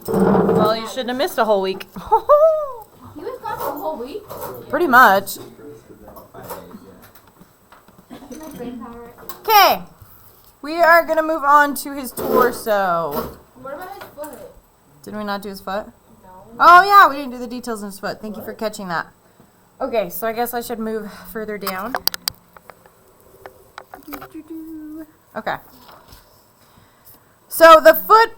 Well, you shouldn't have missed a whole week. He was gone for a whole week. Pretty much. Okay. We are going to move on to his torso. What about his foot? Did we not do his foot? No. Oh, yeah, we didn't do the details on his foot. Thank you for catching that. Okay, so I guess I should move further down. Okay. So the foot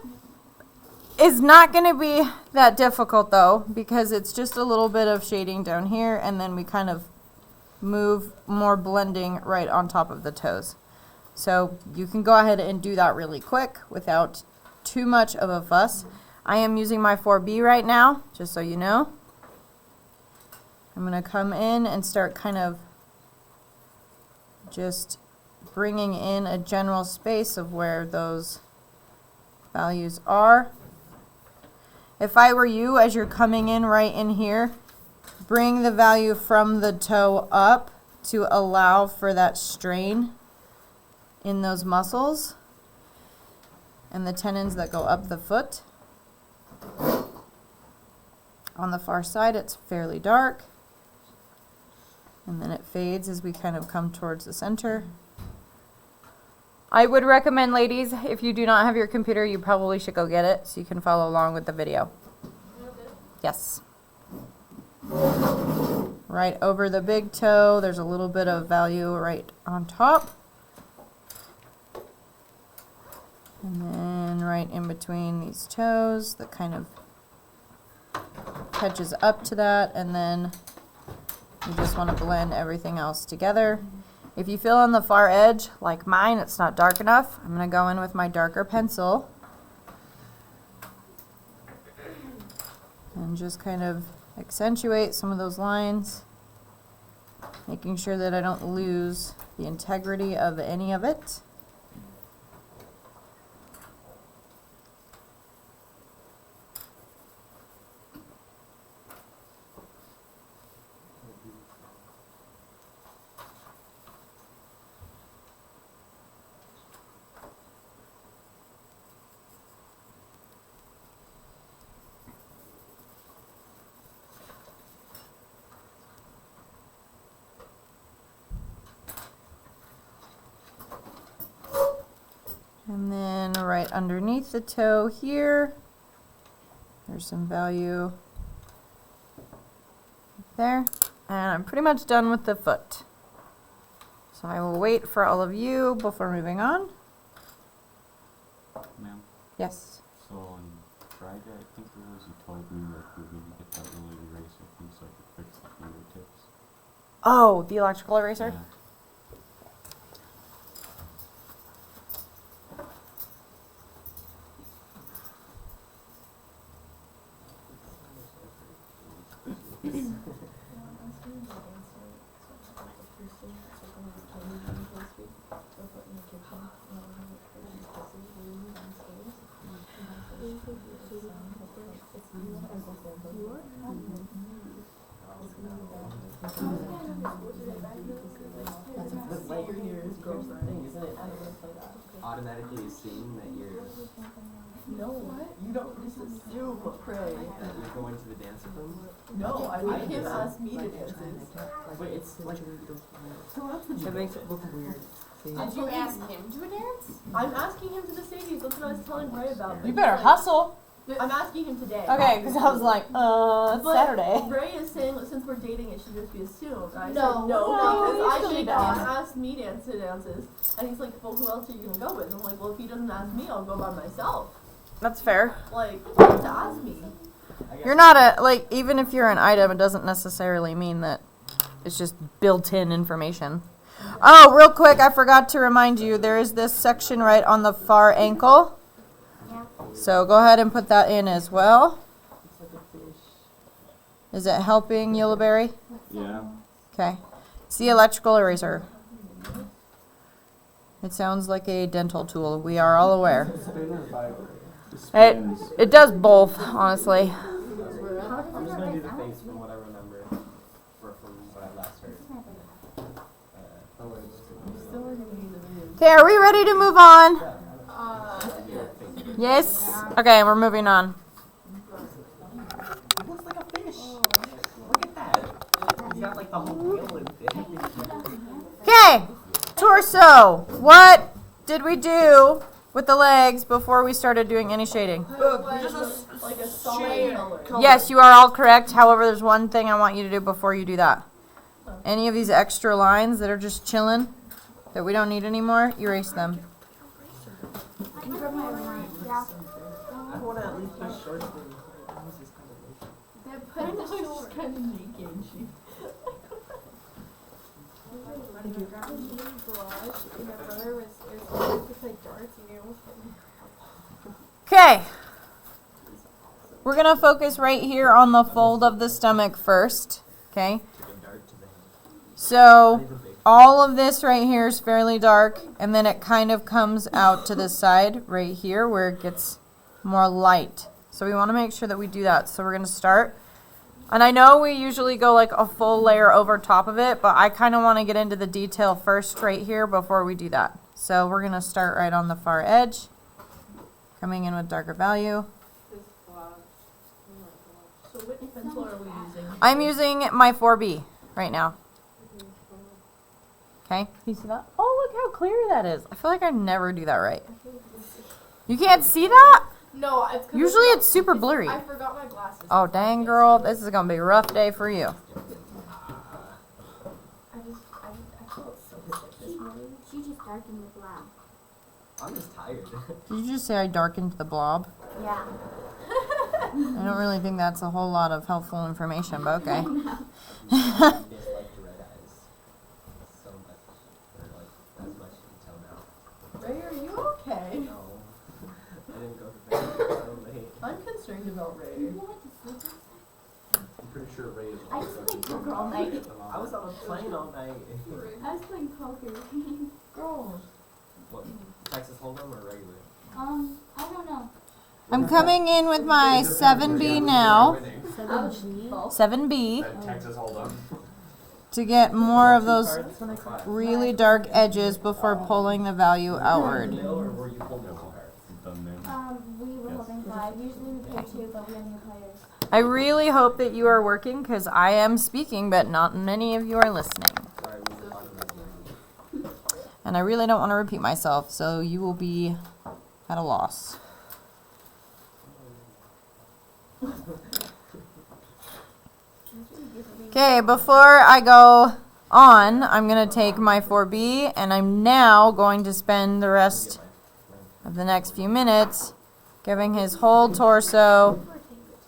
is not going to be that difficult, though, because it's just a little bit of shading down here, and then we kind of move more blending right on top of the toes. So you can go ahead and do that really quick without too much of a fuss. I am using my 4B right now, just so you know. I'm going to come in and start kind of just bringing in a general space of where those values are. If I were you, as you're coming in right in here, bring the value from the toe up to allow for that strain in those muscles and the tendons that go up the foot. On the far side, it's fairly dark, and then it fades as we kind of come towards the center. I would recommend, ladies, if you do not have your computer, you probably should go get it so you can follow along with the video. Yes. Right over the big toe, there's a little bit of value right on top. And then right in between these toes, that kind of catches up to that, and then you just want to blend everything else together. If you feel on the far edge, like mine, it's not dark enough, I'm going to go in with my darker pencil and just kind of accentuate some of those lines, making sure that I don't lose the integrity of any of it. And then right underneath the toe here, there's some value there. And I'm pretty much done with the foot. So I will wait for all of you before moving on. Ma'am, Yes. so on Friday, I think it was, you told me that we were going to get that little eraser thing so I could fix the fingertips. Oh, the electrical eraser? Yeah. Automatically assume that you're No, you don't just assume, pray. that you're going to the dance with them. No, I made him ask me to dance. But it's like That makes it look weird. Did you ask him to a dance? I'm asking him to the Sadie's. That's what I was telling Ray about. You better hustle. I'm asking him today. Okay, because I was like, it's But Saturday. Ray is saying that since we're dating, it should just be assumed. And I No. said no, No, because I you made him don't. ask me to dances. And he's like, well, who else are you gonna go with? I'm like, well, if he doesn't ask me, I'll go by myself. That's fair. Like, you have to ask me. You're not a, like, even if you're an item, it doesn't necessarily mean that it's just built-in information. Oh, real quick, I forgot to remind you, there is this section right on the far ankle. Yeah. So go ahead and put that in as well. Is it helping, Yuleberry? Yeah. Okay. It's the electrical eraser. It sounds like a dental tool. We are all aware. It does both, honestly. I'm just gonna do the face from what I remember, or from what I last heard. Okay, are we ready to move on? Yes? Okay, we're moving on. He's got like the whole wheel and thing. Okay, torso. What did we do with the legs before we started doing any shading? Like a solid color. Yes, you are all correct. However, there's one thing I want you to do before you do that. Any of these extra lines that are just chilling, that we don't need anymore, erase them. Can you grab my line? Yeah. I want to at least put shorts in. My nose is kind of naked. Then put in the shorts. Kind of naked. And she. Okay. We're going to focus right here on the fold of the stomach first. Okay. So all of this right here is fairly dark, and then it kind of comes out to the side right here where it gets more light. So we want to make sure that we do that. So we're going to start. And I know we usually go like a full layer over top of it, but I kind of want to get into the detail first right here before we do that. So we're going to start right on the far edge, coming in with darker value. So Whitney pencil are we using? I'm using my 4B right now. Okay, you see that? Oh, look how clear that is. I feel like I never do that right. You can't see that? No, it's 'cause Usually it's super blurry. I forgot my glasses. Oh, dang, girl. This is going to be a rough day for you. I felt so sick this morning. She just darkened the black. I'm just tired. Did you just say I darkened the blob? Yeah. I don't really think that's a whole lot of helpful information, but okay. I dislike red eyes so much, or like as much until now. Ray, are you okay? No, I didn't go to bed so late. I'm concerned about Ray. You went to sleep last night? I'm pretty sure Ray is I just played poker all night. I was on a plane all night. I was playing poker. Girl. What? Texas Hold'em or regular? I don't know. I'm coming in with my 7B now. 7G. 7B. Texas Hold'em. To get more of those really dark edges before pulling the value outward. Or were you holding two cards? Done there. We were holding 5. Usually we play 2, but we have new players. I really hope that you are working because I am speaking, but not many of you are listening. Sorry, we were talking about And I really don't want to repeat myself, so you will be at a loss. Okay, before I go on, I'm going to take my 4B, and I'm now going to spend the rest of the next few minutes giving his whole torso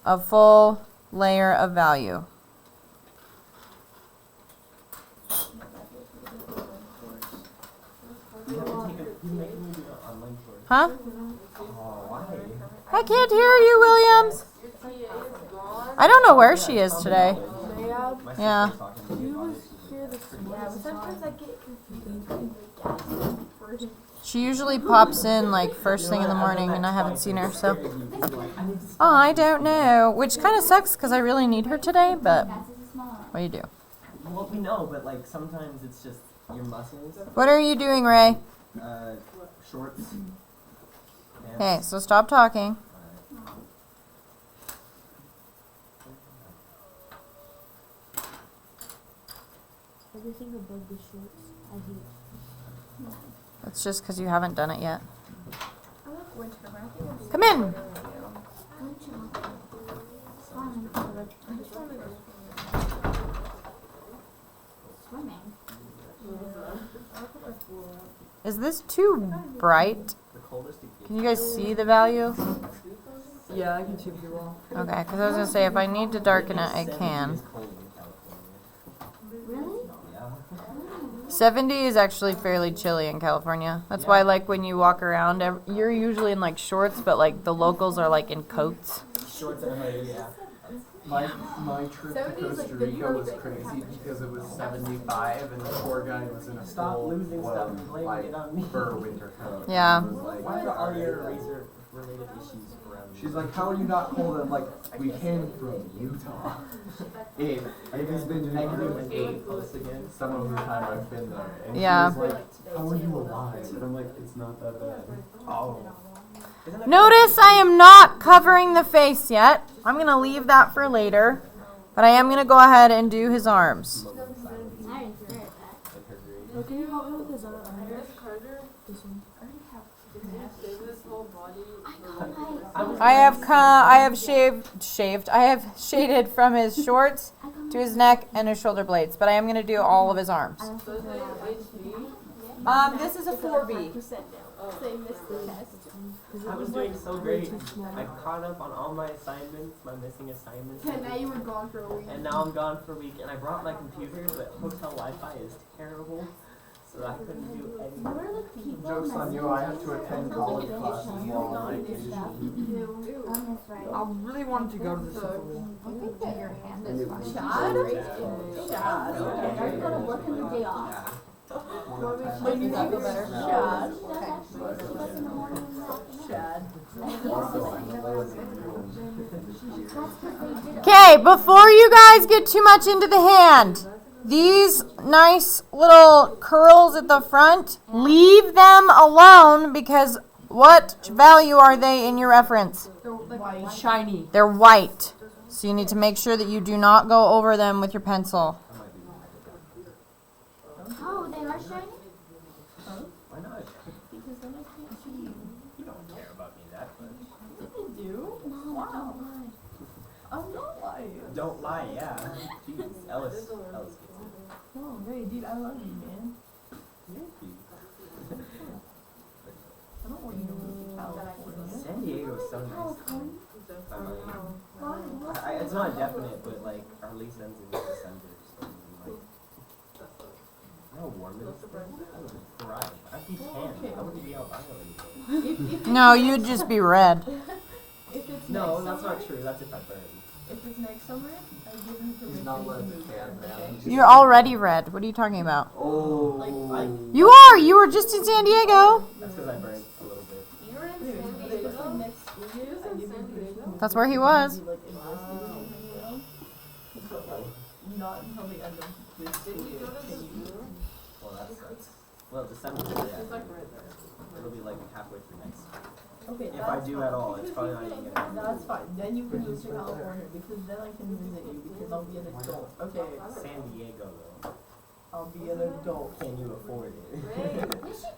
a full layer of value. You making me do an online course. Huh? Oh, why? I can't hear you, Williams. I don't know where she is today. My Yeah. sister's talking to me about it. Yeah, but sometimes I get confused. She usually pops in like first thing in the morning, and I haven't seen her, so I don't know. Which kind of sucks because I really need her today, but Fast as a small one. what do you do? Well, we know, but like sometimes it's just your muscles. What are you doing, Ray? Shorts. Okay, so stop talking. Everything above the shorts, I hate. It's just because you haven't done it yet. I like winter, but I think I'm Come in. Good job. Fine. I just want to go Swimming. Is this too bright? The coldest it gets. Can you guys see the value? Yeah, I can see pretty well. Okay, because I was going to say if I need to darken it, I can. It's cold in California. Really? Yeah. 70 is actually fairly chilly in California. That's why, like, when you walk around, you're usually in, like, shorts, but, like, the locals are, like, in coats. Shorts and a hoodie, yeah. My trip to 70 is Costa like the Rica was perfect crazy temperature. because it was 75 and the tour guide was in a Stop full losing stuff and blaming like it on me. fur winter coat. Yeah. It was like, Why are all your razor related issues around me? she's like, how are you not cold? I'm like, we came from Utah. It has been -8 Close again. some of the time I've been there. And Yeah. she was like, how are you alive? And I'm like, it's not that bad. Oh. Notice I am not covering the face yet. I'm going to leave that for later. But I am gonna go ahead and do his arms. I didn't stare at that. Like her grade. So can you help me with his arm? This one. I have shaved. I have shaded from his shorts to his neck and his shoulder blades, but I am gonna do all of his arms. This is a 4B. They missed the test. I was doing so great. I caught up on all my assignments, my missing assignments. And now you were gone for a week. And now I'm gone for a week, and I brought my computer, but hotel Wi-Fi is terrible, so I couldn't do What anything. are the people Joke's on you, I have to attend college classes while on vacation. on this right? I really wanted to go to the Super Bowl. I think that your hand is fine. Chad? Chad. Okay, I gotta work on the day off. Yeah. Like, you think better? Chad. Chad. Okay, before you guys get too much into the hand, these nice little curls at the front, leave them alone because what value are they in your reference? Shiny. They're white. So you need to make sure that you do not go over them with your pencil. Oh, they are shiny? Why not? Because then I can't see you. You don't care about me that much. I do. No, Wow. don't lie. I'm not lying. Don't lie, yeah. Jeez, Ellis gets it. No, hey, dude, I love you, man. I don't want you to move to California. San Diego is so nice. California? It's not definite, but like our lease ends in December, so like, you know how warm it is. I would thrive. I'd be tan. I wouldn't be albino. No, you'd just be red. If it's No, next that's summer, not true. That's if I burn. if it's next summer, I give you permission not to letting move the there, cat okay? down. You're already red. What are you talking about? Oh. You are. You were just in San Diego. That's because I burned a little bit. Dude, but if it's like next year, I give you permission. That's where he was. to be, like, invested in Ohio. But like, not until the end of this school year can you. Well, that sucks. Well, December, yeah. It'll be like halfway through next. Okay, If I do at all, it's probably not even gonna happen. That's fine. Then you can move to California because then I can visit you because I'll be an adult. Okay, San Diego, though. I'll be an adult. Can you afford it? Yes, you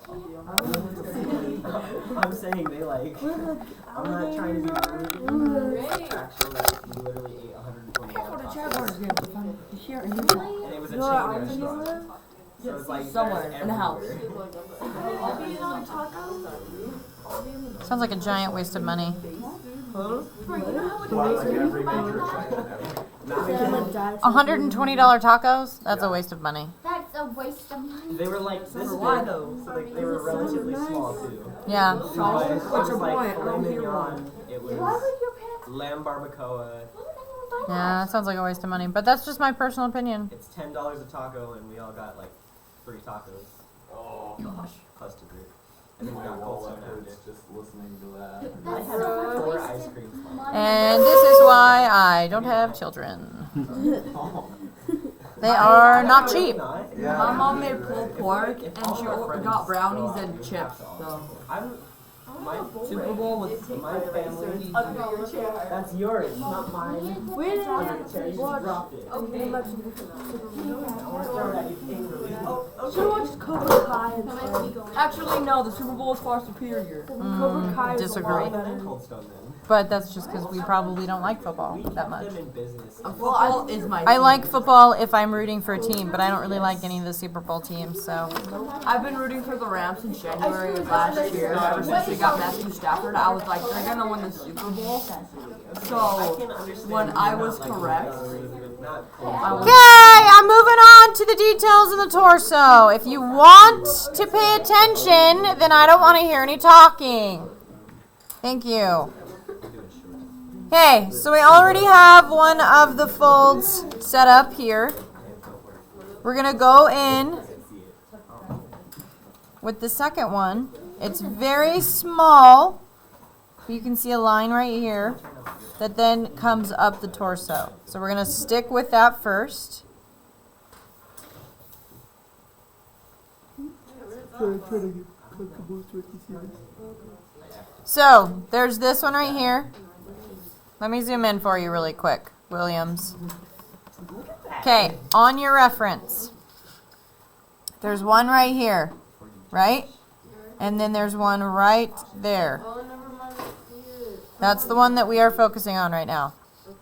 can. I'm saying they like. I'm not trying to be rude. Actually, like, we literally ate $120 tacos. Here, And it was a chain restaurant. So it's like Somewhere there's in the house. everywhere. I'll be in on tacos. Sounds like a giant waste of money. Huh? Like every major China. $120 tacos? That's a waste of money. That's a waste of money. They were like this big, why though? so like they were relatively small too. Yeah. But it What's was your like point? I filet don't hear mignon, it Why was would your parents lamb barbacoa. why would anyone buy Yeah, that sounds like a waste of money. But that's just my personal opinion. It's $10 a taco, and we all got like 3 tacos. Oh. Gosh. Plus dessert. And then we My got cold wallet soda after. hurts just listening to that. I That's had so much 4 wasted ice creams. money. And this is why I don't have children. They are not cheap. Not. Yeah. My mom made pulled pork and all she our friends got go brownies out, and we chips. have to all So I'm my Super Bowl with my family. Under your chair. That's yours, not mine. Where did Under the chair, you just dropped it. Okay. I want to throw it at you angrily. should watch Cobra Kai. Actually, no. The Super Bowl is far superior. Cobra Kai is a disagree. lot better. Cold Stone then. But that's just because we probably don't like football We that kept much. them in business. Football is my. I team. like football if I'm rooting for a team, but I don't really like any of the Super Bowl teams, so. I've been rooting for the Rams since January of last year. Ever since they got Matthew Stafford, I was like, they're gonna win the Super Bowl. I So can understand when you I not was liking correct, the Gatorade, but not I Cold was. Okay, I'm moving on to the details of the torso. If you want to pay attention, then I don't want to hear any talking. Thank you. Okay, so we already have one of the folds set up here. We're going to go in with the second one. It's very small. You can see a line right here that then comes up the torso. So we're going to stick with that first. So there's this one right here. Let me zoom in for you really quick, Williams. Okay, on your reference, there's one right here, right? And then there's one right there. Oh, never mind. I see it. That's the one that we are focusing on right now. Okay.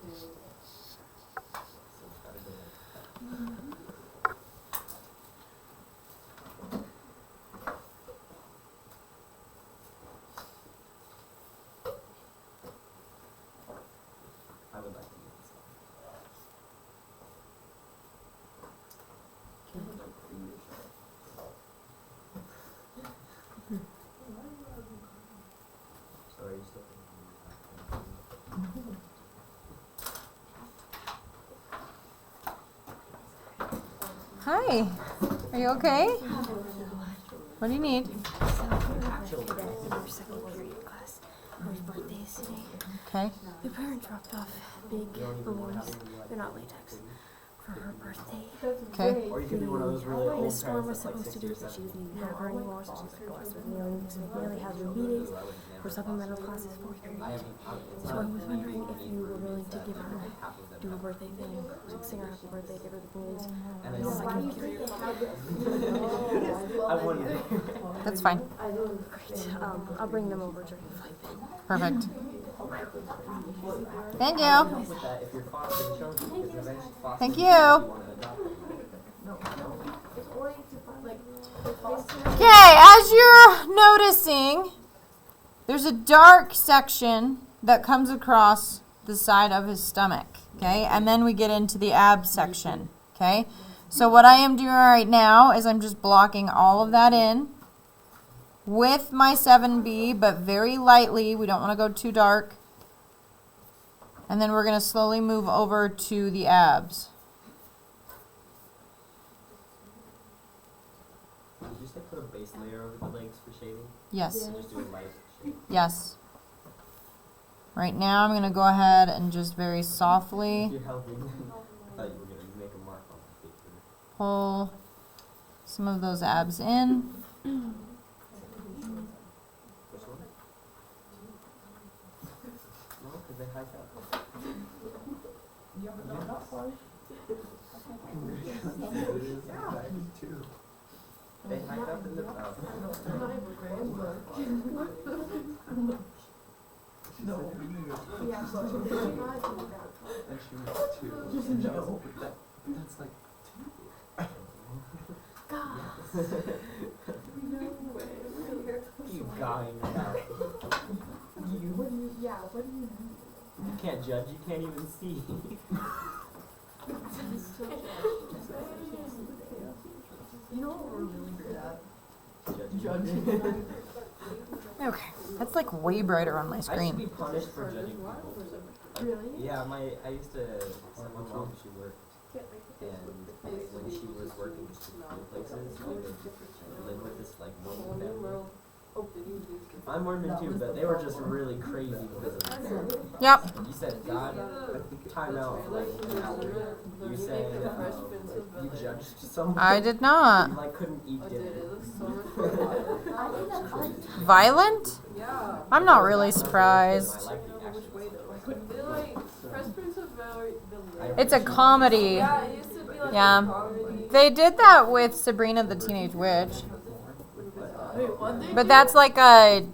I would like to get this So are you still thinking? Hi, are you okay? What do you need? Okay. The parent dropped off big balloons. They're not latex. For her birthday. Okay. Or you could be one of those really old Miss Storm was parents supposed to that's do like it, but 60 she or doesn't even have her anymore, so she's like, oh, so Millie has her meetings for supplemental classes for period. So I was wondering if you were willing to give her, do a birthday thing, sing her happy birthday, give her the balloons. And I No, just I can give her. I wouldn't. That's fine. Great. I'll bring them over during the flight then. Perfect. Thank you. With that, if you're fostering children, because eventually fostering Thank children, you. want to adopt them. Okay, as you're noticing, there's a dark section that comes across the side of his stomach. Okay, and then we get into the abs section. Okay, so what I am doing right now is I'm just blocking all of that in with my 7B, but very lightly. We don't want to go too dark. And then we're going to slowly move over to the abs. Did you say put a base layer over the legs for shading? Yes. So just do a light shade. Yes. Right now I'm going to go ahead and just very softly You're helping. I thought you were going to make a mark on the picture. pull some of those abs in. Which one? No, because they hike up. They hike up in the Yeah, so And she was 2. No, but that's like 2. You guying about. You can't judge, you can't even see. You know what we're really good at? Judging. Okay. That's like way brighter on my I should screen. be punished for judging people. Really? Yeah, I used to, my mom, she worked, and when she was working in places, we would live with this like Mormon family. I'm Mormon too, but they were just really crazy because of this. Yep. You said God, time out for like an hour. You said you judged someone. I did not. You like couldn't eat dinner. Violent? Yeah. I'm not really I surprised. like the action. They like Fresh Prince of Bel-Air. It's a comedy. Yeah, it used to be like Yeah. a comedy. They did that with Sabrina the Teenage Witch. Wait, what they But do? that's like an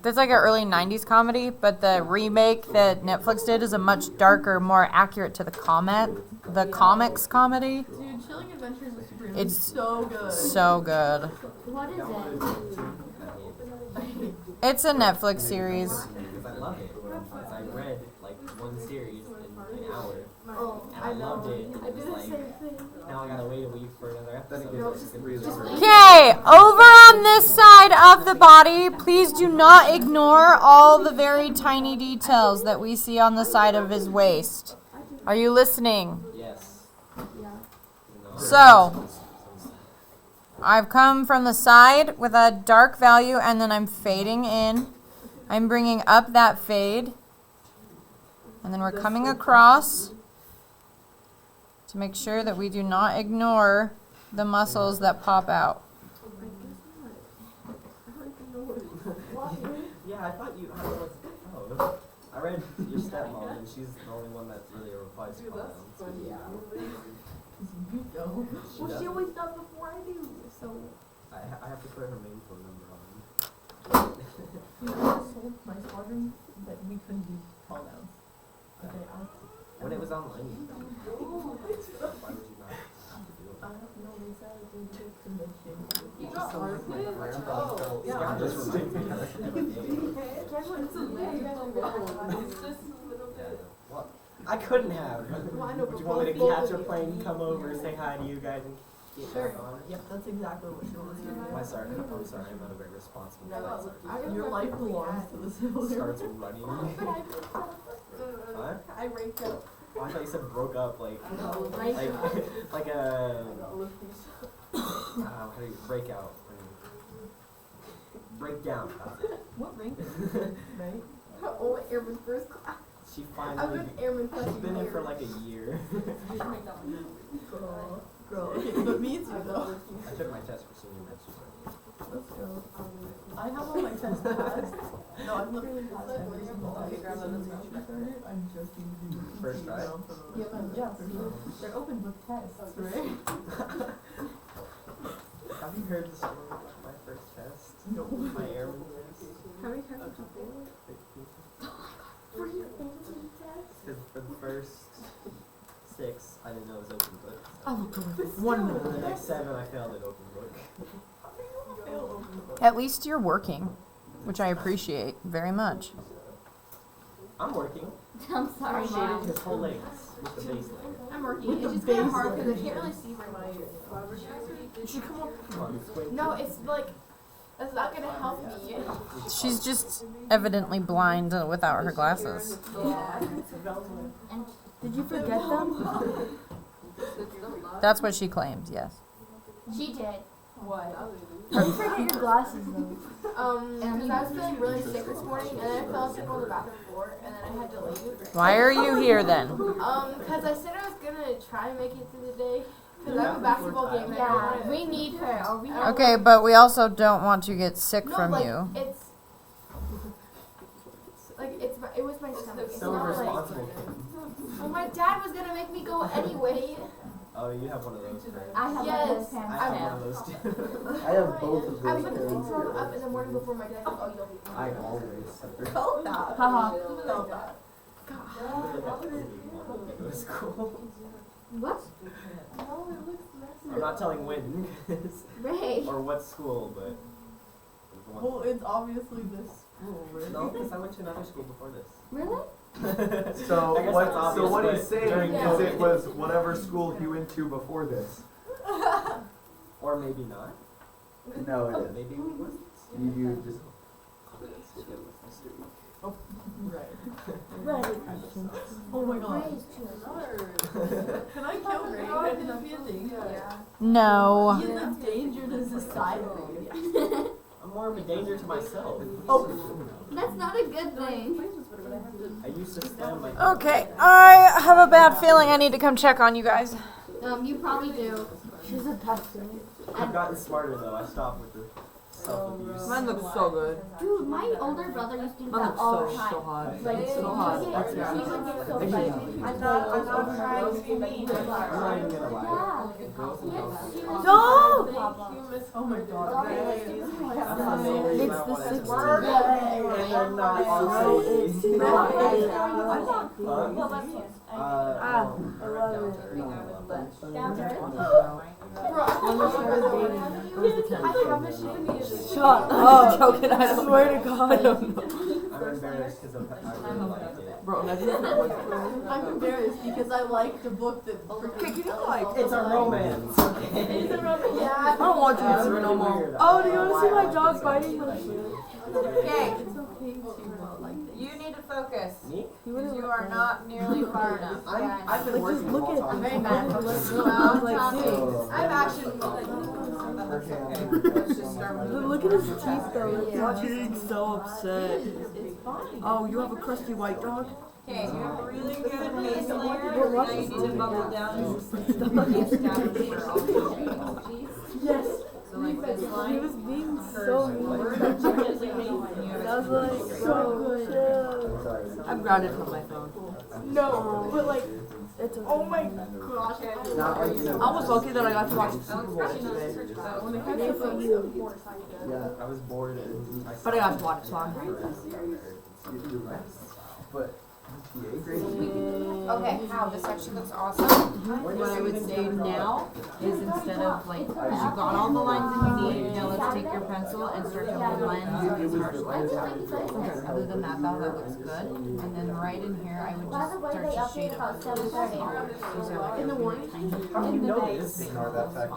early 90s comedy, but the remake that Netflix did is a much darker, more accurate to the comics comedy. Dude, Chilling Adventures of Sabrina It's is so good. So good. What is it? It's a Netflix series. Because I love it. Because I read like one series in an hour, Oh, and I loved it. And I it did was the like, same thing. now I gotta wait a week for another episode. Okay, over on this side of the body, please do not ignore all the very tiny details that we see on the side of his waist. Are you listening? Yes. So, I've come from the side with a dark value and then I'm fading in. I'm bringing up that fade. And then we're coming across to make sure that we do not ignore the muscles that pop out. Yeah, I thought you. Oh, I read your stepmom, and she's the only one that really replies to Dude, that's pronouns. funny. Yeah. Cause you know. She Well, she doesn't. always does before I do, so. I have to put her main phone number on. You know, I told my squadron that we couldn't do pronouns. Okay, When it was online, you why would you not have to do it? no, they said that they did a convention. You got art with? Oh, Yeah, yeah. just remind me. It's a little It's just a little bit. Well, I couldn't have. Well, I know, Would but you want me to both catch a of you plane, can. come over, say hi to you guys, and get Sure. back on it? Yep, that's exactly what she wants to do. I'm sorry, I'm not a very responsible flight sergeant. Your life belongs to the civil Starts service. running. What? What? I ranked up. Oh, I thought you said broke up, like Ranked up. like a how do you break out? Break down. That's it. What rank is it, right? Oh, airman first class. She I've finally. been airman She's plus been in for like a year. Girl, okay, but me too though. I took my test for senior med student. Let's go. I have all my tests passed. No, I've literally passed every single test. I'm just going to do First try? Yeah, for sure. They're open book tests, right? Have you heard the story about my first test? No. My airman test? How many times did you fail? 15. Because for the first 6, I didn't know it was open book. I'll look over this. And then the next 7, I failed at open book. At least you're working, which I appreciate very much. I'm working. I'm sorry, Shaded Mom. his whole legs with the base layer. I'm working. With It's the just kind of base hard because I layer. can't really see where my You should come up. Come on, squint. No, it's like that's not gonna help me. She's just evidently blind without her glasses. Yeah. Did you forget them? That's what she claims, yes. She did. What? Did you forget your glasses though? Because I was feeling really sick this morning, and then I fell asleep on the bathroom floor, and then I had to leave. Why are you here then? Because I said I was gonna try and make it through the day. Because I have a basketball game. And I don't Yeah, wanna, we need her. Or we have Okay, but we also don't want you to get sick no, from like, you. It's like it was my stomach. It's So not like. responsible. Well, my dad was gonna make me go anyway. Oh, you have one of those, right? I have Yes. one of those I pants have one too. of those too. I have both of I was those gonna pairs. throw up in the morning before my dad. Oh, you don't. I always. Call that. Haha. Call that. Go to school. What? No, it looks messy. I'm not telling when, Ray. or what school, but. Well, it's obviously this school, right? No, because I went to another school before this. Really? So I guess what? that's obvious, So what but he's saying during is COVID. it was whatever school he went to before this. Or maybe not. No, it is. Maybe it was. You just. Right. Right. Oh my god. Ray's too. Can I kill Ray? Can that be a thing? Yeah. No. He's a danger to society. I'm more of a danger to myself. Oh. That's not a good thing. I used to spam my. Okay, I have a bad feeling I need to come check on you guys. You probably do. She's a pester. I've gotten smarter though. I stopped with the self-abuse. Mine looks so good. Dude, my older brother used to do Mine that looks all so, the time. so hot. Like, so hot. he would get so funny. I'm not trying to be mean. I'm not even gonna lie. Yeah. Girls and girls. Don't! Thank Oh my god. That's not the same reason It's I the wanted to 60s. work. And I'm not on Bro, I promise you can be a Shut up. Joking, I don't swear to God. I don't know. I'm embarrassed because I really liked it. Bro, imagine if it was. I'm embarrassed because I liked a book that. Okay, can you like? It's a romance. It's a romance. I don't want you to That's see really no more. weird. Oh, do you want to see my Why dog I biting like my it. foot? Okay, It's okay to not like things. you need to focus. Me? You are not nearly far enough. I've been working look all at time. Very bad. Well, Well, I'm actually. Let's just start with Look at his teeth though. You're being so upset. It's fine. Oh, you have a crusty white dog? Okay, you have a really good base layer. Well, Now watch you this need to movie. bubble down and scratch for all the emojis. Yes. So like this He line. was being so mean. That was like so good. I'm grounded from my phone. No, but like, it's okay. Oh my gosh. Not like, I was lucky that I got to watch the Super Bowl today. Good for you. yeah, I was bored and I But I got to watch it, so I'm But PA grade? Okay, how this actually looks awesome. What I would say now is instead of like, you've got all the lines that you need, now let's take your pencil and start to blend these harsh lines out. Other than that, though, that looks good. And then right in here, I would just start to shade up. These are like in the morning. How do you know this? Ignore that fact.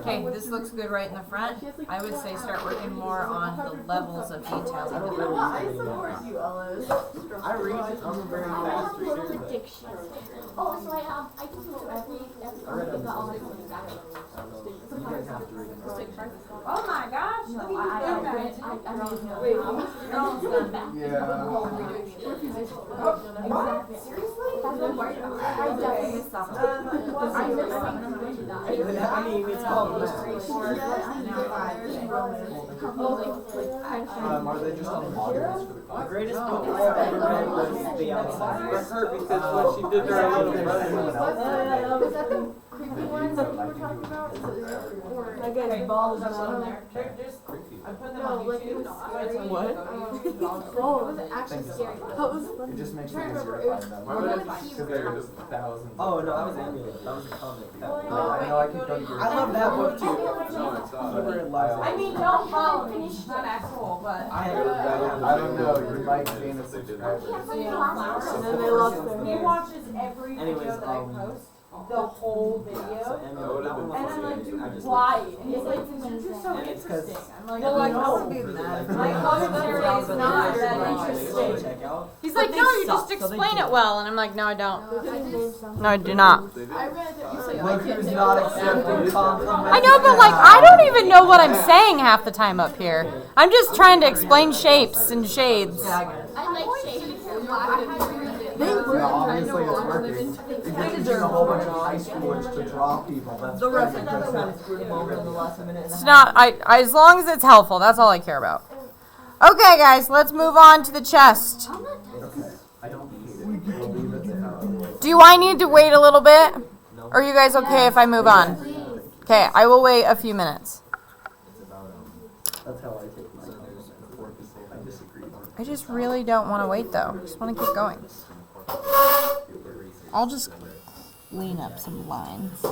Okay, this looks good right in the front. I would say start working more on the levels of detail. I support you, Ellis. I read, I'm a very fast reader. Oh, so I just know every week got all my things back. You guys have to read it. Oh my gosh! No, Yeah. Seriously? That's what I'm worried about. I definitely missed that one. I mean, it's called math. Are they just on the models for the The class? greatest book I ever read was The Outsider. For her, because what she did to her little brother. Was that the creepy ones that you were talking about? Or Again, balls on there. no, like it was scary. What? Oh, it was actually scary. It just makes it Trying to easier remember, to it was find them. Why would it? Because there are just thousands. Oh, no, that was Amulet. That was a comic. I know I could go to your. I love that book too. No, it's not. I mean, don't finish that asshole, but. I don't know, you might gain a subscriber. And then they lost their He hair. watches every Anyways, video that I post, the whole video. So Amulet, that one was And I'm like, scary. I dude, just why? liked And he's like, this is just so And it's 'cause- interesting. I'm like, Well, like, I no. wouldn't be that. My commentary is not that interesting. Check out. He's But like, they no, you suck, just so they explain do. it well. And I'm like, no, I don't. No, I do I not. read that Look who's not accepting compliments. I know, but like, I don't even know what I'm saying half the time up here. I'm just trying to explain shapes and shades. I like shades. Yeah, obviously it's working. If you're teaching a whole bunch of high schoolers to draw people, that's The rest of pretty them kind of screwed them over in the last minute and a It's half. not, as long as it's helpful, that's all I care about. Okay, guys, let's move on to the chest. Okay. I don't hate it. We'll leave it there. Do I need to wait a little bit? Or are you guys okay if I move on? Okay, I will wait a few minutes. That's how I take my notes. I disagree. I just really don't want to wait though. I just want to keep going. I'll just clean up some lines.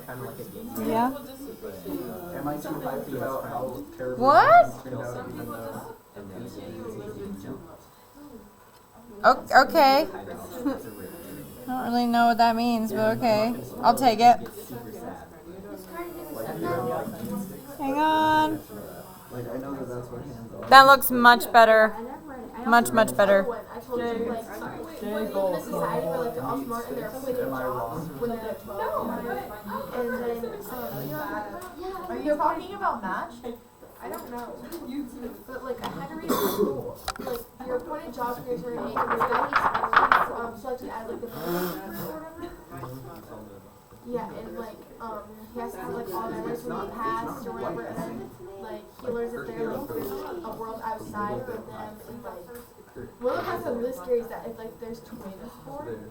Kind of like a game. Yeah? Am I too hyped about how terrible What? things turned out, even though Okay. I don't really know what that means, but okay. I'll take it. Hang on. like I know that that's what hands are. That looks much better. Much, much better. I told you, like, when people in society were like, they're all smart and they're quitting jobs when they're 12. And then, Are you talking about Match? I don't know. But like I had to read in school. Like you're appointed jobs when you're a certain age, and this guy he's selected as like the first or whatever. Yeah, and like he has to have like all memories when he passed or whatever, and then like he learns that there's a world outside of them, and like one of the parts of this series that if like there's twins born,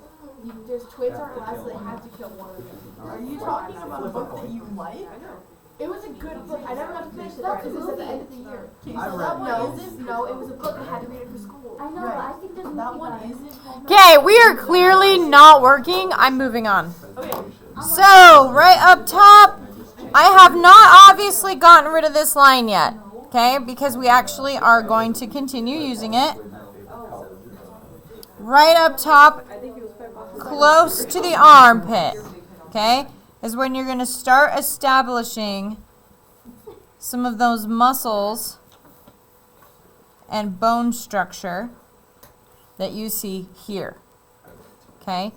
there's twins aren't allowed, so they have to kill one of them. Are you talking about a book that you like? It was a good book. I never got to finish it though, because it's at the end of the year. Okay, I so read that one No, isn't. no, it was a book. I had to read it for school. I know, but I think there's That one isn't. Okay, we are clearly not working. I'm moving on. Okay. So, right up top, I have not obviously gotten rid of this line yet. Okay, because we actually are going to continue using it. Right up top, close to the armpit, okay, is when you're going to start establishing some of those muscles and bone structure that you see here, okay?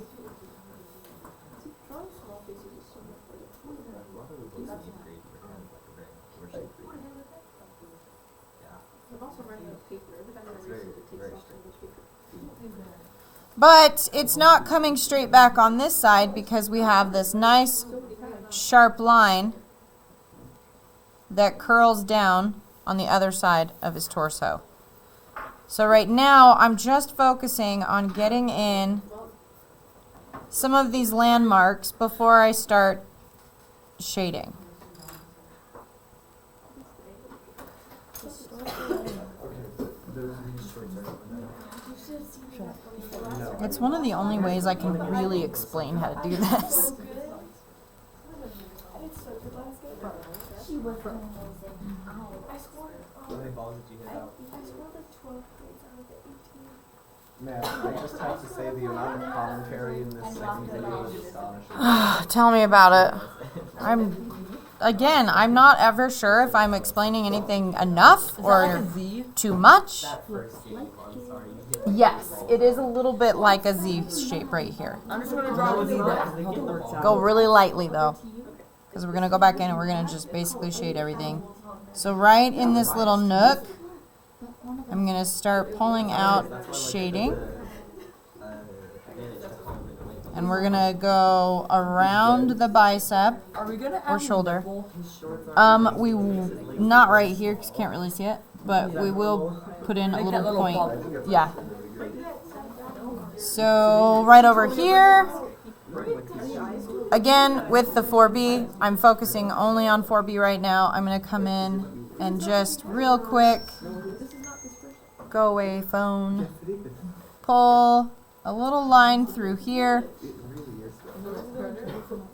But it's not coming straight back on this side because we have this nice sharp line that curls down on the other side of his torso. So right now I'm just focusing on getting in some of these landmarks before I start shading. It's one of the only ways I can really explain how to do this. She was amazing. I scored. How many balls did you hit out? I scored like 12 points out of the 18. Man, I just have to say the amount of commentary in this second video is astonishing. Tell me about it. I'm not ever sure if I'm explaining anything enough or too much. That first game, I'm sorry, you hit Yes, it is a little bit like a Z shape right here. I'm just gonna draw with you that. Hope it works out. Go really lightly though, because we're gonna go back in and we're gonna just basically shade everything. So right in this little nook, I'm gonna start pulling out shading, and we're gonna go around the bicep Are we gonna or add shoulder. nipple? His shorts are Not right here because can't really see it, but we will put in a Make that little little point. bubble. Yeah. So right over here, again with the 4B, I'm focusing only on 4B right now. I'm gonna come in and just real quick, go away phone, pull a little line through here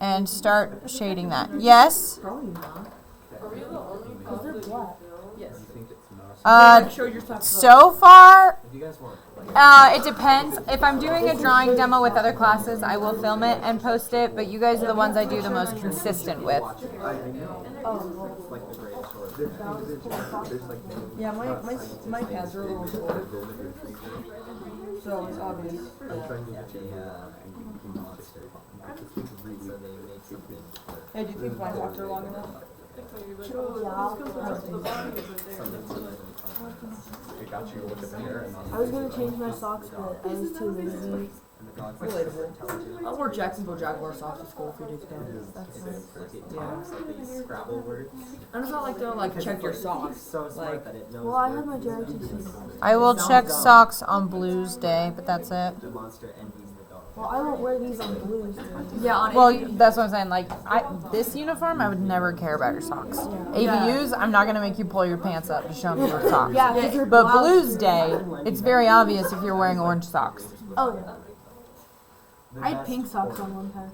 and start shading that. Yes? Show your socks. So far, If you guys want, it depends. If I'm doing a drawing demo with other classes, I will film it and post it, but you guys are the ones I do the most consistent with. like the gray shorts. Yeah, my pads are a little short. So it's obvious. Yeah, the monster. So they made something for Hey, do you think my socks are long enough? It got you to look at the hair and I was gonna change my socks, but I was too lazy. and the dogs like Relatable. I wore Jacksonville Jaguar socks to school a few days ago. That's nice. it talks like these Scrabble words. And it's not like they'll like check your It's socks. so smart Like, that it knows Well, I had words. my JRTC. I will check socks on Blues Day, but that's it. The monster envies the dog. Well, I won't wear these on blues. yeah, on Well, that's what I'm saying. Like, this uniform, I would never care about your socks. ABUs, I'm not gonna make you pull your pants up to show me your socks. Yeah, because your But blouse- Blues Day, it's very obvious if you're wearing orange socks. Oh yeah. I had pink socks on one time.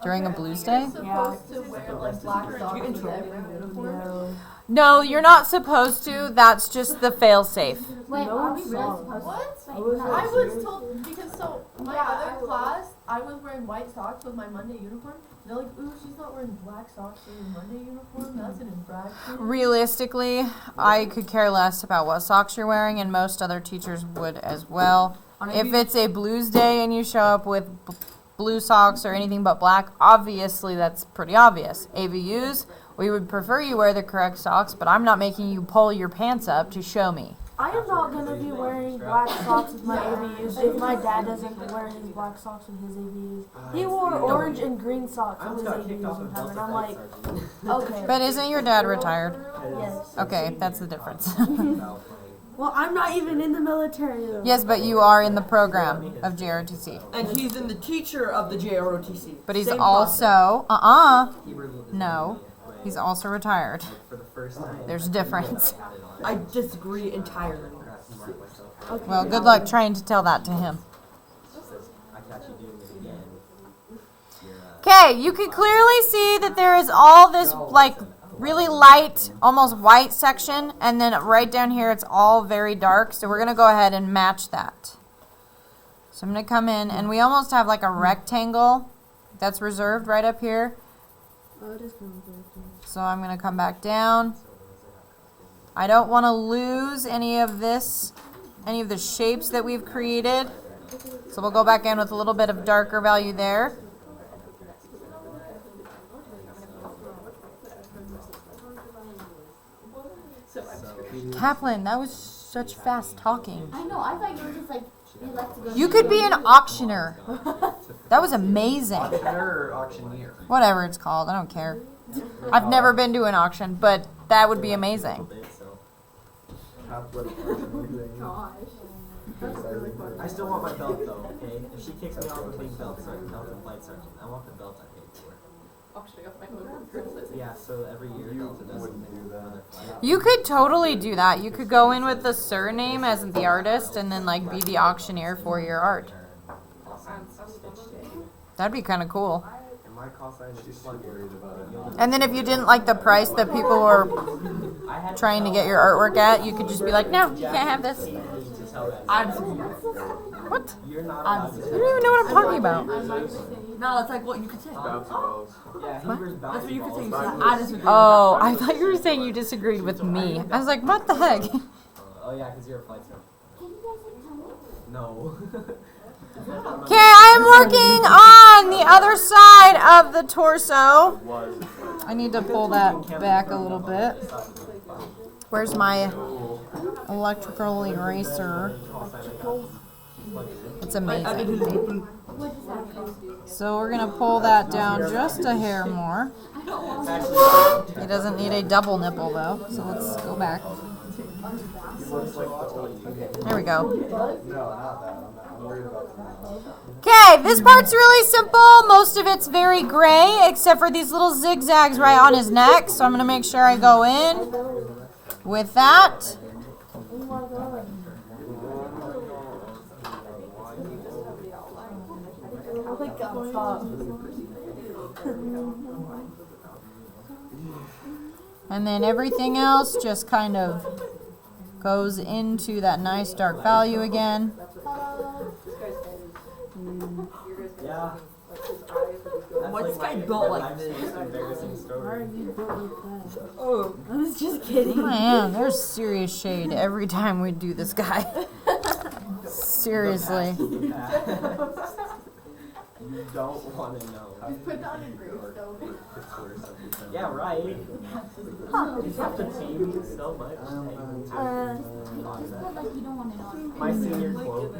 During a Blues Day? Yeah. Supposed to wear like black socks with every uniform. No. No, you're not supposed to. That's just the fail-safe. Wait, No, are we it's really not. supposed to? What? I was I like, was told because so my other class, I was wearing white socks with my Monday uniform. They're like, ooh, she's not wearing black socks in her Monday uniform. That's an infraction. Realistically, I could care less about what socks you're wearing, and most other teachers would as well. If it's a Blues Day and you show up with blue socks or anything but black, obviously that's pretty obvious. ABUs, we would prefer you wear the correct socks, but I'm not making you pull your pants up to show me. I am not gonna be wearing black socks with my ABUs if my dad doesn't wear his black socks with his ABUs. He wore orange and green socks I with almost his got kicked ABUs off one of time, Delta and I'm Flight like, Sergeant. okay. But isn't your dad retired? Yes. Okay, that's the difference. Well, I'm not even in the military though. Yes, but you are in the program of JROTC. and he's in the teacher of the JROTC. But he's Same also, He removed no, he's also retired. for the first time. There's a difference. process. I disagree entirely. Okay. Well, good luck trying to tell that to him. I catch you doing it again. You're, Okay, you can clearly see that there is all this like really light, almost white section, and then right down here it's all very dark. So we're gonna go ahead and match that. So I'm gonna come in, and we almost have like a rectangle that's reserved right up here. Oh, it is kind of weird. So I'm gonna come back down. I don't want to lose any of this, any of the shapes that we've created. So we'll go back in with a little bit of darker value there. Kaplan, that was such fast talking. I know, I thought you were just like He likes to go You could be an auctioneer. That was amazing. Auctioneer or auctioneer? Whatever it's called, I don't care. I've never been to an auction, but that would be amazing. Athletic auctioneer. I still want my belt though, okay? If she kicks me off of being belt sergeant, flight sergeant, I want the belt I paid for. Yeah, so every year Delta does something another flight. You could totally do that. You could go in with the surname as the artist and then like be the auctioneer for your art. That'd be kind of cool. In my call sign, she's like worried about it. And then if you didn't like the price that people were trying to get your artwork at, you could just be like, no, you can't have this. What? You're not I allowed to don't even know what I'm talking about. No, that's like what you could say. Bouncy balls. Yeah, What? Heber's That's what you could say. You balls. said, I disagree. Oh, I thought you were saying you disagreed with me. I was like, what the heck? Oh yeah, because you're a flight sergeant. Can you guys like tell me? No. Okay, I am working on the other side of the torso. I need to pull that back a little bit. Where's my electrical eraser? It's amazing. So we're gonna pull that down just a hair more. It doesn't need a double nipple though, so let's go back. There we go. No, not that. I'm worried about that. Okay, this part's really simple. Most of it's very gray, except for these little zigzags right on his neck. So I'm gonna make sure I go in with that. And then everything else just kind of goes into that nice dark value again. Yeah. What's guy built like this? Oh, I was just kidding. Man, there's serious shade every time we do this guy. Seriously. You don't want to know. Put down in gravestone. Yeah, right. You have to pay me so much. Just put like you don't want to know. My senior quote.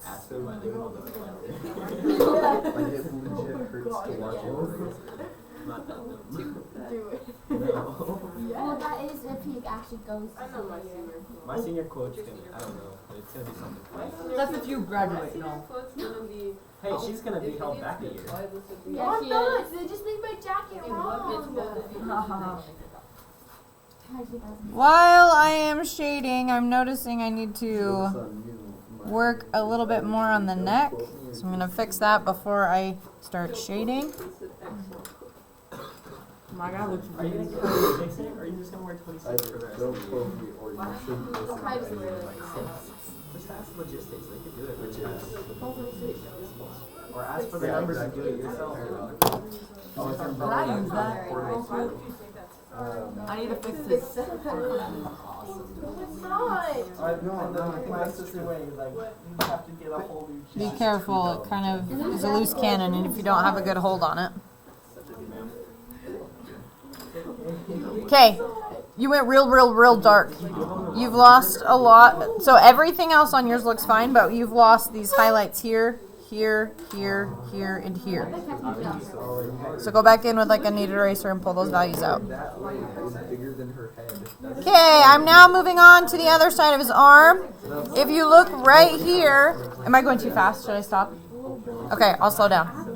Ask me my name on the Like, it legit hurts to watch it. Not that dumb. Do it. No. Well, that is if he actually goes to My senior quote's gonna, I don't know, but it's gonna be something funny. That's if you graduate, no. Hey, she's gonna be held back a year. Yeah, I'm not. They just made my jacket wrong. While I am shading, I'm noticing I need to work a little bit more on the neck. So I'm going to fix that before I start shading. My God looks Are you really gonna good. fix it, or are you just gonna wear 26 Either for the rest don't of the year? quote me or you shouldn't listen I just to wear me. Just ask logistics, they could do it. Which is. Or ask for the numbers and do it yourself. Oh, it's in Can I use that? I need to fix this. It's not. No, That's just the way, like, you have to get a whole new Be shit. careful, it kind of is a loose cannon, and if you don't have a good hold on it. Okay, you went real dark. You've lost a lot. So everything else on yours looks fine, but you've lost these highlights here, here, here, here, and here. So go back in with like a kneaded eraser and pull those values out. that light is bigger than her head. Okay, I'm now moving on to the other side of his arm. If you look right here, am I going too fast? Should I stop? Okay, I'll slow down.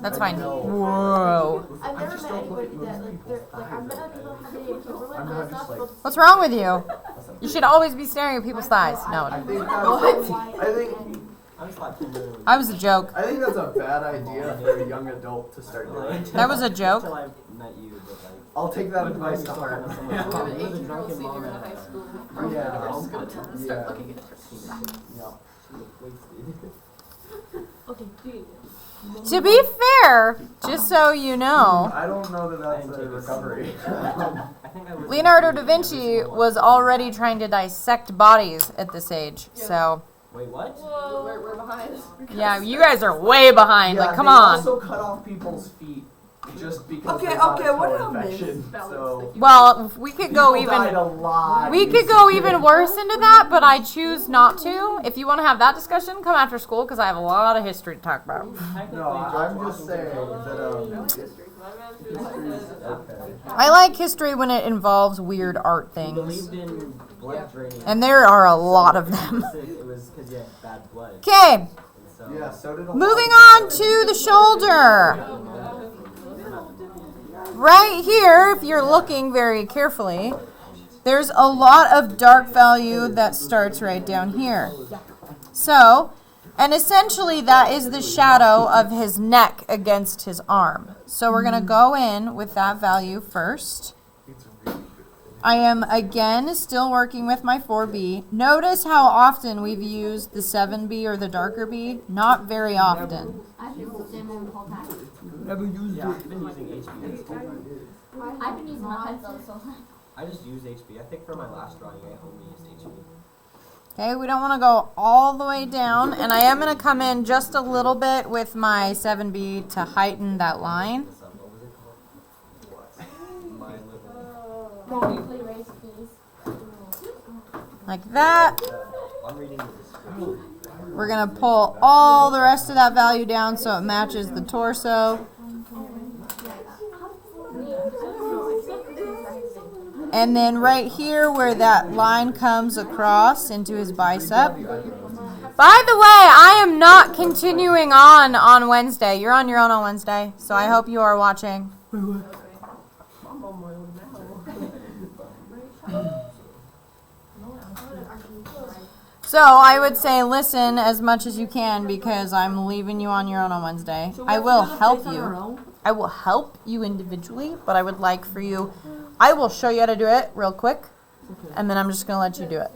That's fine. Whoa. I've never met anybody that like they're like I've met people who have it in Timberland, but it's not supposed What's wrong with you? You should always be staring at people's thighs. No, I think I'm just like, literally. I was a joke. I think that's a bad idea for a young adult to start doing. That was a joke. Until I met you, but like. I'll take that advice to heart. You're the drunken mom at Yeah. To be fair, just so you know, I don't know that that's a recovery. Leonardo da Vinci was already trying to dissect bodies at this age. So, Wait, what? we're behind. yeah, you guys are way behind. Like, come they on. also cut off people's feet. just because Okay, they got okay, a what toe happened? infection. So Well, we could go people died a even. lot. We could go even worse into that, but I choose not to. If you want to have that discussion, come after school because I have a lot of history to talk about. No, I'm just saying that history's okay. I like history when it involves weird art He things, believed in blood draining. and there are a lot of them. It was because you had bad blood. Okay, And so, Yeah, so did a lot moving of on to the shoulder. Right here, if you're looking very carefully, there's a lot of dark value that starts right down here. So, and essentially that is the shadow of his neck against his arm. So we're going to go in with that value first. I am again still working with my 4B. Notice how often we've used the 7B or the darker B. Not very often. I've used the same one the whole time. Never used yeah, I've been using HB this whole time. I've been using my pencil this whole time. I just use HB. I think for my last drawing, I only used HB. Okay, we don't want to go all the way down. And I am going to come in just a little bit with my 7B to heighten that line. What was it called? My little. Please erase these. Like that. I'm reading the description. We're going to pull all the rest of that value down so it matches the torso. And then right here where that line comes across into his bicep. By the way, I am not continuing on Wednesday. You're on your own on Wednesday, so I hope you are watching. I'm on my own now. So I would say listen as much as you can because I'm leaving you on your own on Wednesday. I will help you. I will help you individually, but I would like for you. I will show you how to do it real quick, and then I'm just going to let you do it.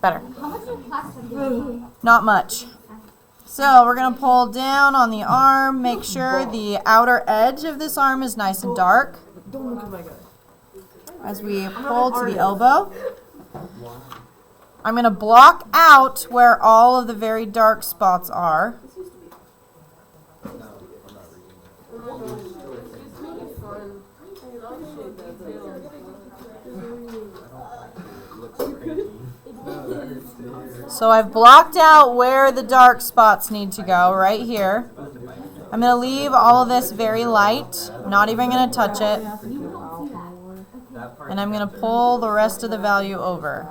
Better. How much of class have you? Not much. So we're going to pull down on the arm. Make sure the outer edge of this arm is nice and dark. Don't look at my guy. As we pull to the elbow. I'm going to block out where all of the very dark spots are. So I've blocked out where the dark spots need to go, right here. I'm going to leave all of this very light, not even going to touch it. And I'm going to pull the rest of the value over.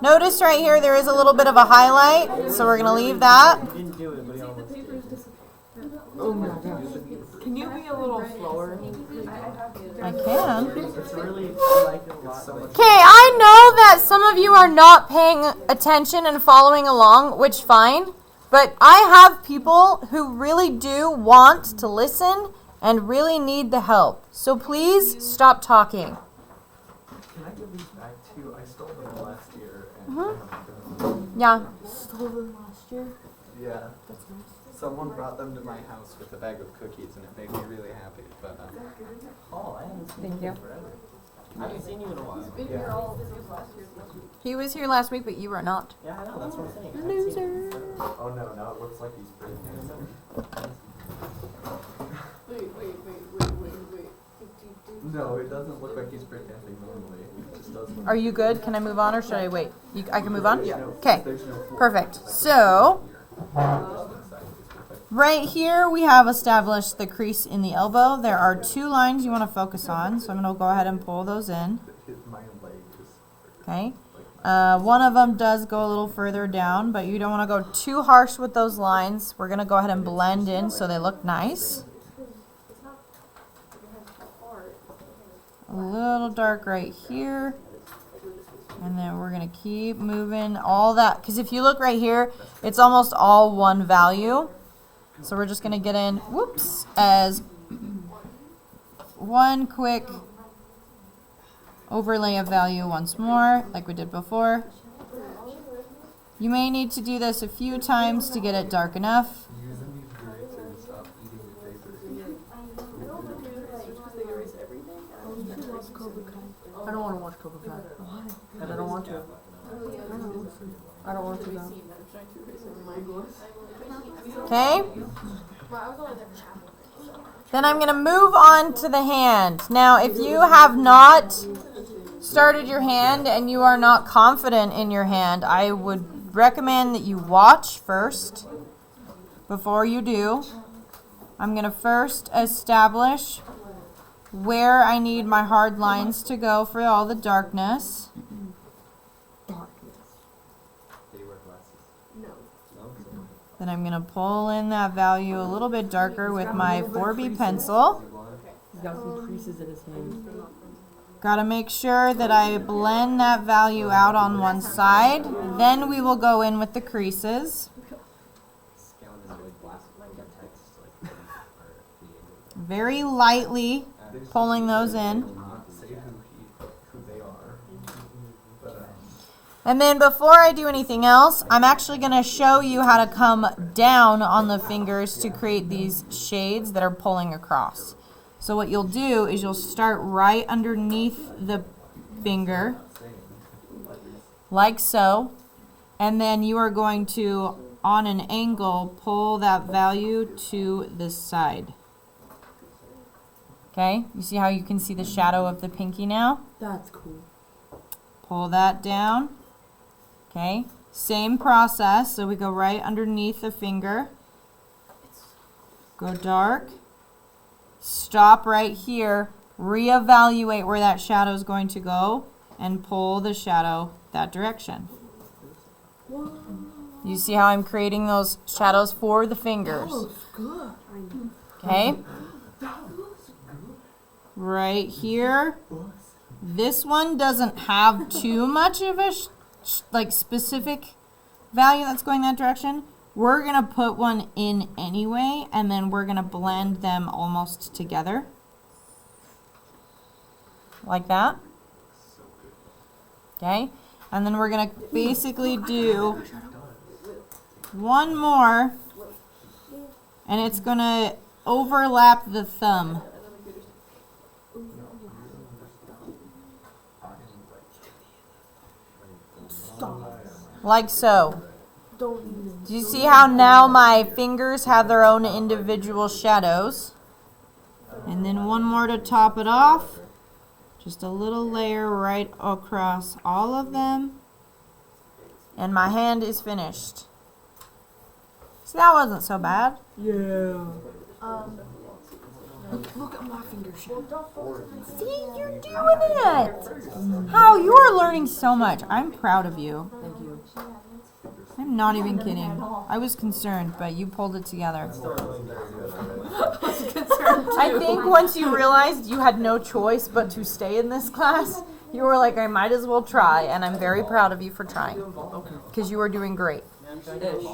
Notice right here there is a little bit of a highlight, so we're going to leave that. He didn't do it, but he almost did. Can you be a little slower? I can. It's really, I like it a lot. Okay, I know that some of you are not paying attention and following along, which fine, but I have people who really do want to listen and really need the help. So please stop talking. Can I give these back to you? I stole them last year. Yeah. Stole them last year? Yeah. Someone brought them to my house with a bag of cookies, and it made me really happy. But Oh, I haven't seen Thank you you. forever. I haven't seen you in a while. yeah. He was here last week, but you were not. Yeah, I know, that's what I'm saying. I haven't seen you. Oh no, now it looks like he's pretty handsome. No, it doesn't look like he's pretending normally. It just doesn't. Are you good? Can I move on or should I wait? I can move on? Yeah. Okay, There's no floor. perfect. So, right here we have established the crease in the elbow. There are two lines you want to focus on, so I'm going to go ahead and pull those in. My leg is. Okay. One of them does go a little further down, but you don't want to go too harsh with those lines. We're going to go ahead and blend in so they look nice. A little dark right here. And then we're going to keep moving all that. Because if you look right here, it's almost all one value. So we're just going to get in, whoops, as one quick overlay of value once more, like we did before. You may need to do this a few times to get it dark enough. Using these erasers, stop eating your papers. I don't want to watch Cobra Kai. Why? I don't want to. I don't want to though. Okay? Well, I was only there for half of it. So. Then I'm going to move on to the hand. Now, if you have not started your hand and you are not confident in your hand, I would recommend that you watch first before you do. I'm going to first establish where I need my hard lines to go for all the darkness. Do you wear glasses? No. No? Then I'm going to pull in that value a little bit darker with my 4B pencil. He's got some creases in his hand. Got to make sure that I blend that value out on one side. Then we will go in with the creases. Scout is really glass like text like Very lightly pulling those in. And then before I do anything else, I'm actually going to show you how to come down on the fingers to create these shades that are pulling across. So what you'll do is you'll start right underneath the finger, like so, and then you are going to, on an angle, pull that value to this side. Okay, you see how you can see the shadow of the pinky now? That's cool. Pull that down. Okay, same process. So we go right underneath the finger. Go dark. Stop right here. Reevaluate where that shadow is going to go and pull the shadow that direction. You see how I'm creating those shadows for the fingers? Okay. Right here. This one doesn't have too much of a like specific value that's going that direction. We're going to put one in anyway, and then we're going to blend them almost together. Like that. Okay. And then we're going to basically do one more, and it's going to overlap the thumb. Like so. Do you see how now my fingers have their own individual shadows? And then one more to top it off. Just a little layer right across all of them. And my hand is finished. So that wasn't so bad. Yeah. Look at my finger shadow. See, you're doing it. How you are learning so much. I'm proud of you. Thank you. I'm not even kidding. I was concerned, but you pulled it together. I think once you realized you had no choice but to stay in this class, you were like, I might as well try, and I'm very proud of you for trying. Because you are doing great. Ish.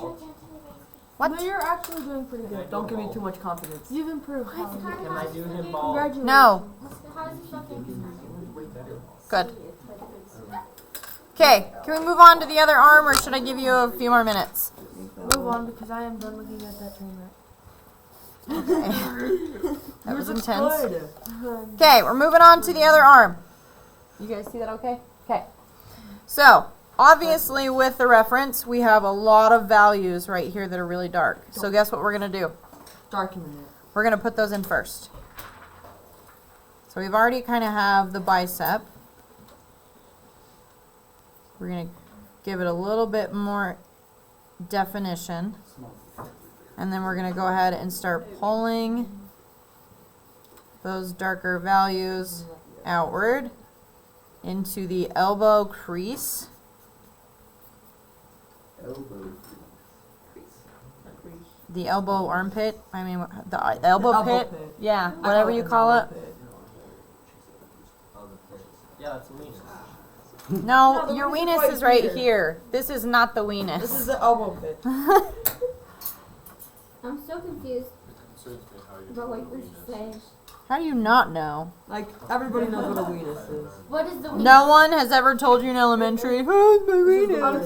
What? No, you're actually doing pretty good. Don't give me too much confidence. You've improved. Can I do him ball? Congratulations. No. Good. Okay, can we move on to the other arm, or should I give you a few more minutes? Move on because I am done looking at that train wreck. Okay. That was intense. Good. Okay, we're moving on to the other arm. You guys see that okay? Okay. So, obviously with the reference, we have a lot of values right here that are really dark. So guess what we're going to do? Darken it. We're going to put those in first. So we've already kind of have the bicep. We're going to give it a little bit more definition. And then we're going to go ahead and start pulling those darker values outward into the elbow crease. The elbow armpit. I mean, the elbow pit. Yeah, whatever you call it. Yeah, that's me. No, the your weenus is weenus right is right here. here. This is not the weenus. This is the elbow pit. I'm so confused about what you're saying. How do you not know? Like, everybody knows what a weenus is. What is the No one has ever told you in elementary, who's my weenus?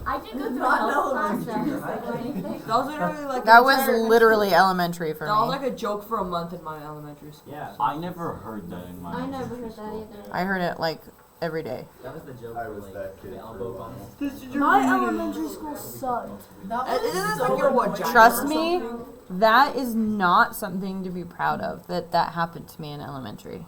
I did go through a health class or anything. That was literally like That an was entire- literally elementary for That was me. like a joke for a month in my elementary school. Yeah. I never heard that in my I never heard that either. I heard it like every day. That was the joke I for was like that kid the for a elbow while. bumps. My elementary school sucked. Isn't this like your what? Jack Trust or me, something? that is not something to be proud of, that happened to me in elementary.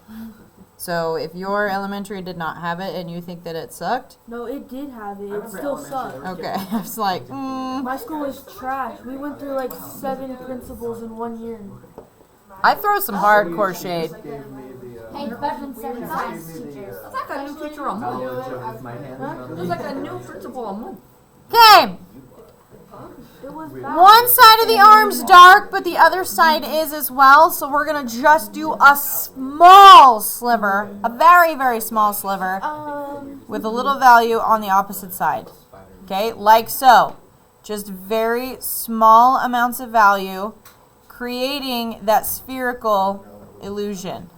So if your elementary did not have it and you think that it sucked, No, it did have it. I It remember still elementary, sucked. there was okay. kids- I was like, My school was trash. We went through like 7 principals in 1 year. I throw some hardcore shade. Gave me the, Hey, it's better than 7 science teachers. That's like a new teacher a month. knowledge of my hands. There's like a new principal a month. Okay, It was bad. one side of the arm's dark, but the other side is as well. So we're gonna just do a small sliver, a very, very small sliver, with a little value on the opposite side. Okay, like so. Just very small amounts of value, creating that spherical illusion.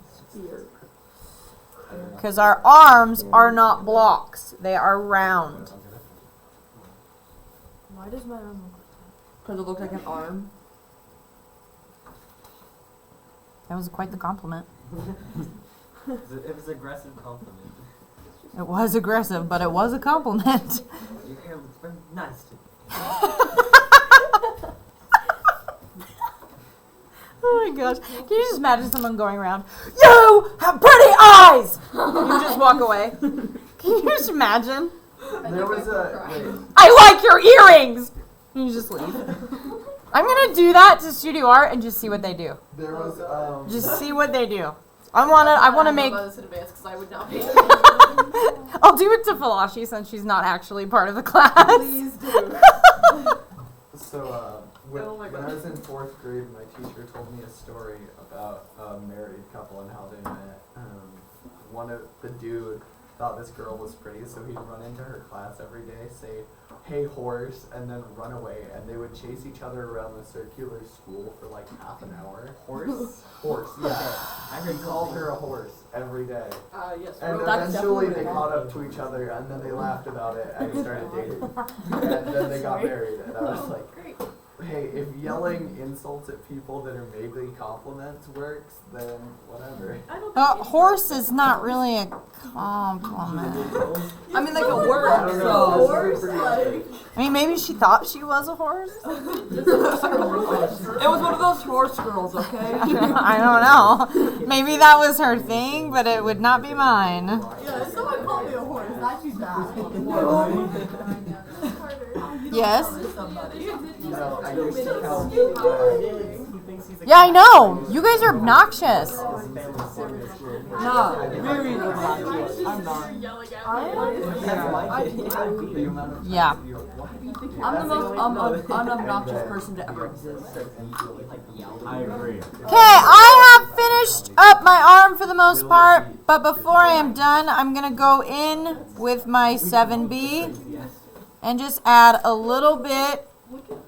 Because our arms are not blocks, they are round. Why does my arm look Because it looks like an arm. That was quite the compliment. It was an aggressive compliment. It was aggressive, but it was a compliment. Your hair looks very nice to me. Oh my gosh. Can you just imagine someone going around, "You have pretty eyes!" You just walk away. Can you just imagine? There was a, wait, "I like your earrings!" And you just leave. I'm gonna do that to studio art and just see what they do. there was, Just see what they do. I wanna make, this in advance because I would not be. I'll do it to Falashi since she's not actually part of the class. Please do. so, when, Oh my when I God. was in 4th grade, my teacher told me a story about a married couple and how they met. One of the dude thought this girl was pretty, so he'd run into her class every day, say, "Hey, horse," and then run away, and they would chase each other around the circular school for like half an hour. Horse? Horse, yeah. I He heard called her a horse every day. Yes. And that's eventually definitely they caught up to each other, and then they laughed about it and started dating. And then they got married, and I was like, hey, if yelling insults at people that are maybe compliments works, then whatever. Horse is not really a compliment. I mean, like a word. I don't know. So. I mean, maybe she thought she was a horse. It was one of those horse girls, okay? I don't know. Maybe that was her thing, but it would not be mine. Yeah, someone called me a horse. Not too bad. Yes? Somebody. No, I used to count. Yeah, I know. You guys are obnoxious. No, very obnoxious. I'm not. Yeah. I'm the most unobnoxious person to ever exist. I agree. Okay, I have finished up my arm for the most part, but before I am done, I'm going to go in with my 7B and just add a little bit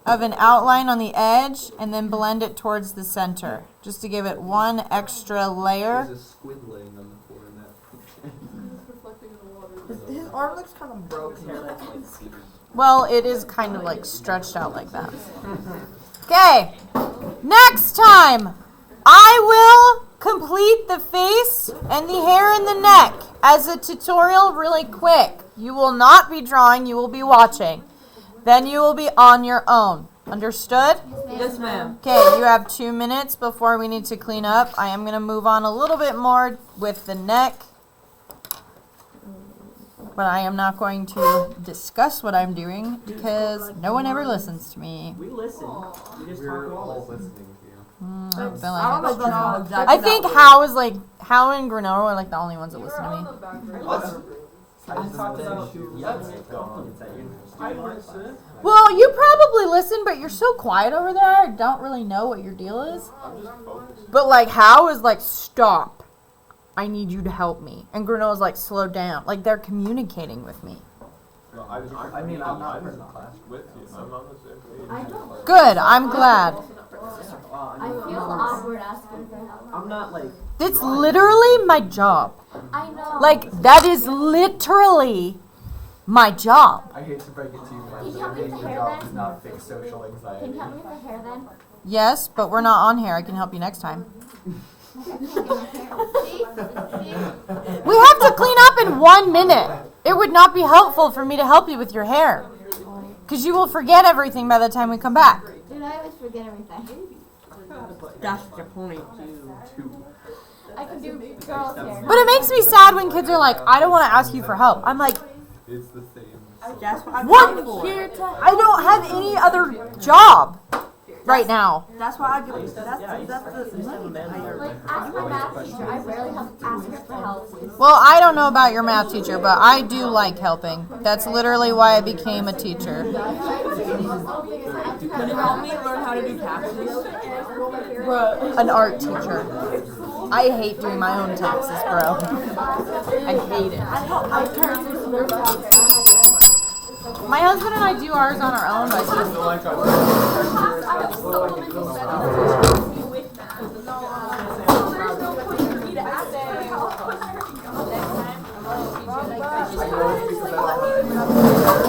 of an outline on the edge and then blend it towards the center, just to give it one extra layer. There's a squid laying on the floor in that. His arm looks kind of broken. Well, it is kind of like stretched out like that. Okay, next time I will complete the face and the hair and the neck as a tutorial really quick. You will not be drawing, you will be watching. Then you will be on your own. Understood? Yes, ma'am. Okay, you have 2 minutes before we need to clean up. I am going to move on a little bit more with the neck. But I am not going to discuss what I'm doing because no one ever listens to me. We listen. We just talk We're about all listening. listening to you. I don't feel I don't like know it. if that's how exactly I think that How and Granola are like the only ones that listen to me. I talked about compliments at university. Well, you probably listen, but you're so quiet over there. I don't really know what your deal is. But like, How is like, stop. I need you to help me. And Granola's like, slow down. Like, they're communicating with me. I mean, I'm not in the class. With you. I'm on the same page. I don't. Good, I'm glad. I feel awkward asking for help. I'm not like. It's literally my job. I know. Like, that is literally my job. I hate to break it to you, Can but you help me with your the hair job then? does not fix social Can anxiety. you help me with the hair then? Yes, but we're not on here. I can help you next time. See? See? We have to clean up up in 1 minute. It would not be helpful for me to help you with your hair. Because you will forget everything by the time we come back. Dude, I always forget everything. That's the point. I can do girls' hair. But it makes me sad when kids are like, I don't want to ask you for help. I'm like, It's the same. That's what I'm what? here for. I don't have any other job right now. That's why I give that's the money. Like, ask my math teacher. I rarely have to ask her for help. Well, I don't know about your math teacher, but I do like helping. That's literally why I became a teacher. Can you help me learn how to do taxes? An art teacher. I hate doing my own taxes, bro. I hate it. My husband and I do ours on our own, but I just